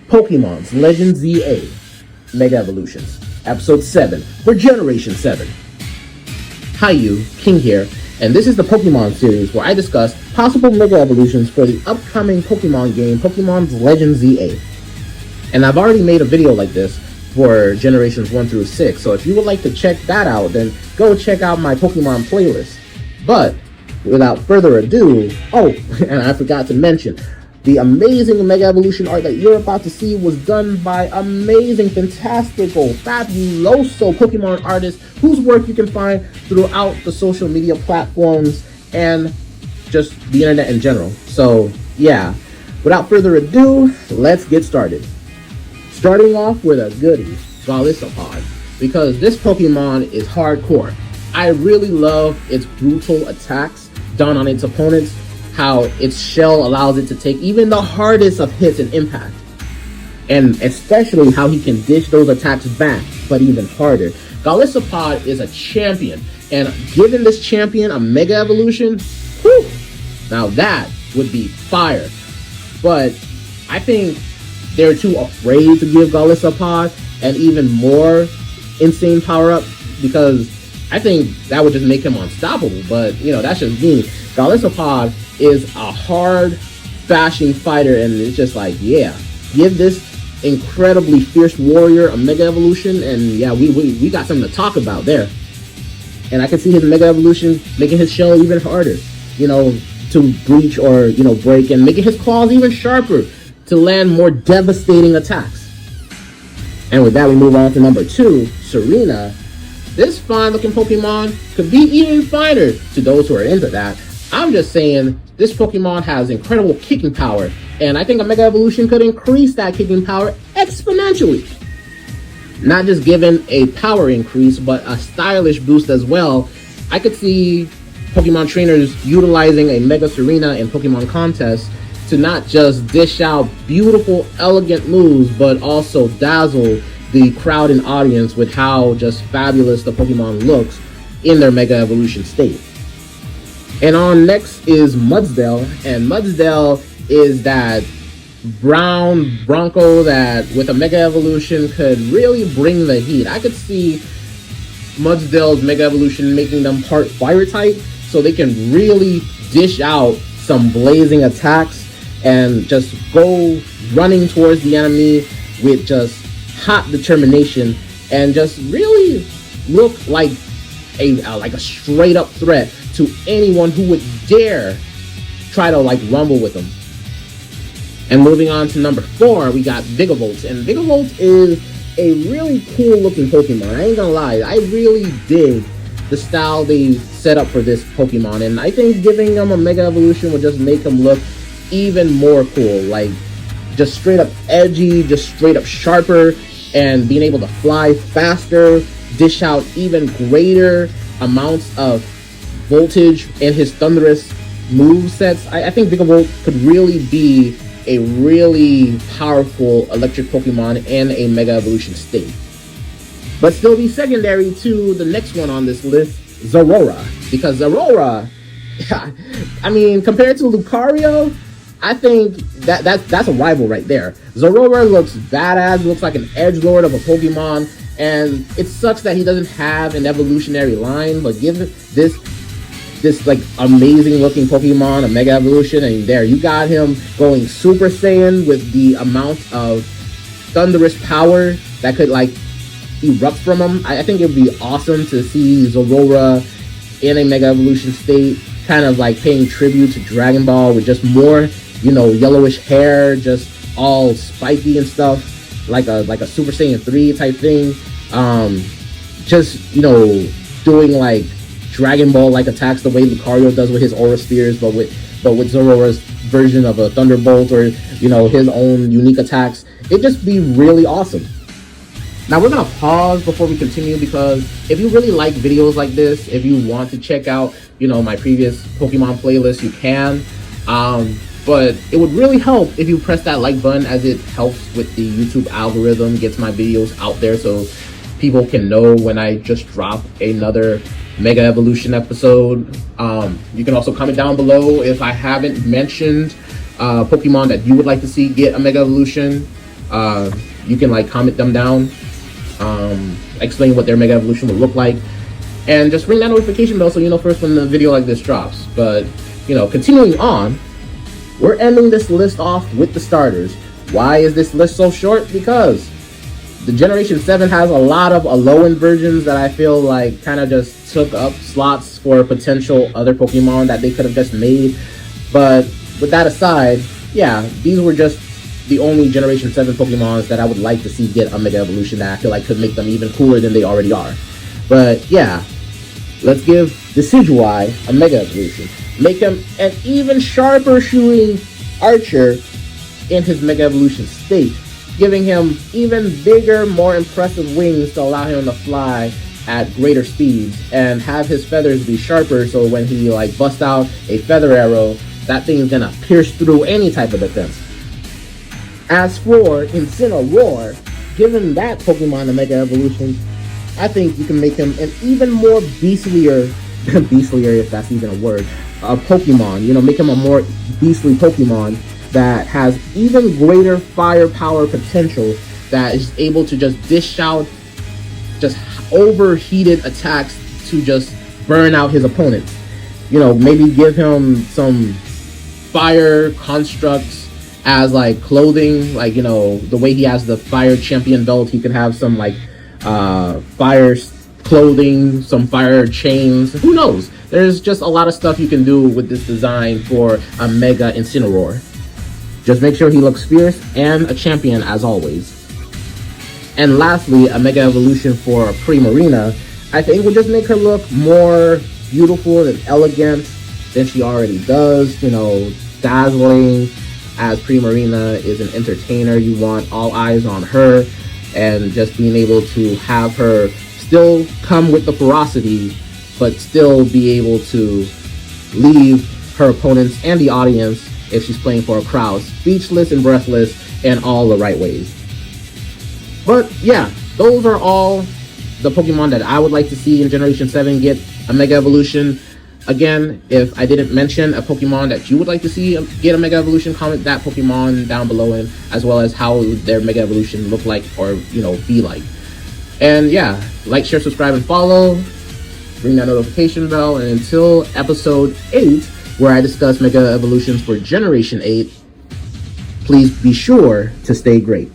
Pokemon's Legend ZA Mega Evolutions, Episode 7 for Generation 7. Hi you, King here, and this is the Pokemon series where I discuss possible Mega Evolutions for the upcoming Pokemon game, Pokemon's Legend ZA. And I've already made a video like this for Generations 1 through 6, so if you would like to check that out, then go check out my Pokemon playlist. But without further ado, and I forgot to mention, the amazing Mega Evolution art that you're about to see was done by amazing, fantastical, fabuloso Pokemon artists whose work you can find throughout the social media platforms and just the internet in general. So yeah, without further ado, let's get started. Starting off with a goodie, Golisopod, because this Pokemon is hardcore. I really love its brutal attacks done on its opponents, how its shell allows it to take even the hardest of hits and impact, and especially how he can dish those attacks back, but even harder. Golisopod is a champion, and giving this champion a Mega Evolution, whew, now that would be fire. But I think they're too afraid to give Golisopod an even more insane power-up, because I think that would just make him unstoppable, but you know, that's just me. Golisopod is a hard bashing fighter, and it's just like, yeah, give this incredibly fierce warrior a Mega Evolution, and yeah, we got something to talk about there. And I can see his Mega Evolution making his shell even harder, you know, to breach or, you know, break, and making his claws even sharper to land more devastating attacks. And with that, we move on to number 2, Tsareena. This fine-looking Pokemon could be even finer to those who are into that. I'm just saying, this Pokemon has incredible kicking power, and I think a Mega Evolution could increase that kicking power exponentially. Not just giving a power increase, but a stylish boost as well. I could see Pokemon trainers utilizing a Mega Tsareena in Pokemon contests to not just dish out beautiful, elegant moves, but also dazzle the crowd and audience with how just fabulous the Pokemon looks in their Mega Evolution state. And on next is Mudsdale, and Mudsdale is that brown Bronco that with a Mega Evolution could really bring the heat. I could see Mudsdale's Mega Evolution making them part fire type, so they can really dish out some blazing attacks and just go running towards the enemy with just hot determination and just really look like a straight up threat to anyone who would dare try to rumble with them. And moving on to number 4, we got Vikavolt, and Vikavolt is a really cool looking Pokemon. I ain't gonna lie, I really dig the style they set up for this Pokemon, and I think giving him a Mega Evolution would just make him look even more cool, like just straight up edgy, just straight up sharper, and being able to fly faster, dish out even greater amounts of voltage in his thunderous move sets. I think Vikavolt could really be a really powerful electric Pokemon in a Mega Evolution state, but still be secondary to the next one on this list, Zeraora, because Zeraora, I mean, compared to Lucario, I think that's a rival right there. Zeraora looks badass, looks like an edgelord of a Pokemon, and it sucks that he doesn't have an evolutionary line, but give this like amazing looking Pokemon a Mega Evolution, and there you got him going Super Saiyan with the amount of thunderous power that could erupt from him. I think it would be awesome to see Zeraora in a Mega Evolution state, kind of paying tribute to Dragon Ball with just more, you know, yellowish hair, just all spiky and stuff, like a Super Saiyan 3 type thing. Just, you know, doing Dragon Ball attacks the way Lucario does with his Aura Spheres, but with Zeraora's version of a Thunderbolt, or, you know, his own unique attacks. It'd just be really awesome. Now we're gonna pause before we continue, because if you really like videos like this, if you want to check out, you know, my previous Pokemon playlist, you can. But it would really help if you press that like button, as it helps with the YouTube algorithm, gets my videos out there so people can know when I just drop another Mega Evolution episode. You can also comment down below if I haven't mentioned Pokemon that you would like to see get a Mega Evolution. You can like comment them down, explain what their Mega Evolution would look like, and just ring that notification bell so you know first when the video like this drops. But, you know, continuing on, we're ending this list off with the starters. Why is this list so short? Because the Generation 7 has a lot of Alolan versions that I feel like kind of just took up slots for potential other Pokemon that they could have just made. But with that aside, yeah, these were just the only Generation 7 Pokemons that I would like to see get a Mega Evolution that I feel like could make them even cooler than they already are. But yeah, let's give Decidueye a Mega Evolution. Make him an even sharper shooting archer in his Mega Evolution state, giving him even bigger, more impressive wings to allow him to fly at greater speeds, and have his feathers be sharper so when he like busts out a feather arrow, that thing's gonna pierce through any type of defense. As for Incineroar, given that Pokemon a Mega Evolution, I think you can make him an even more beastlier, beastlier if that's even a word, Pokemon. You know, make him a more beastly Pokemon that has even greater firepower potential, that is able to just dish out just overheated attacks to just burn out his opponents. You know, maybe give him some fire constructs as like clothing, like, you know, the way he has the fire champion belt, he could have some like fire clothing, some fire chains, who knows. There's just a lot of stuff you can do with this design for a Mega Incineroar. Just make sure he looks fierce and a champion as always. And lastly, a Mega Evolution for Primarina, I think would just make her look more beautiful and elegant than she already does. You know, dazzling, as Primarina is an entertainer. You want all eyes on her, and just being able to have her still come with the ferocity, but still be able to leave her opponents and the audience, if she's playing for a crowd, speechless and breathless in all the right ways. But yeah, those are all the Pokemon that I would like to see in Generation 7 get a Mega Evolution. Again, if I didn't mention a Pokemon that you would like to see get a Mega Evolution, comment that Pokemon down below, and as well as how their Mega Evolution look like, or, you know, be like. And yeah, like, share, subscribe, and follow. Ring that notification bell. And until episode 8, where I discuss Mega Evolutions for Generation 8, please be sure to stay great.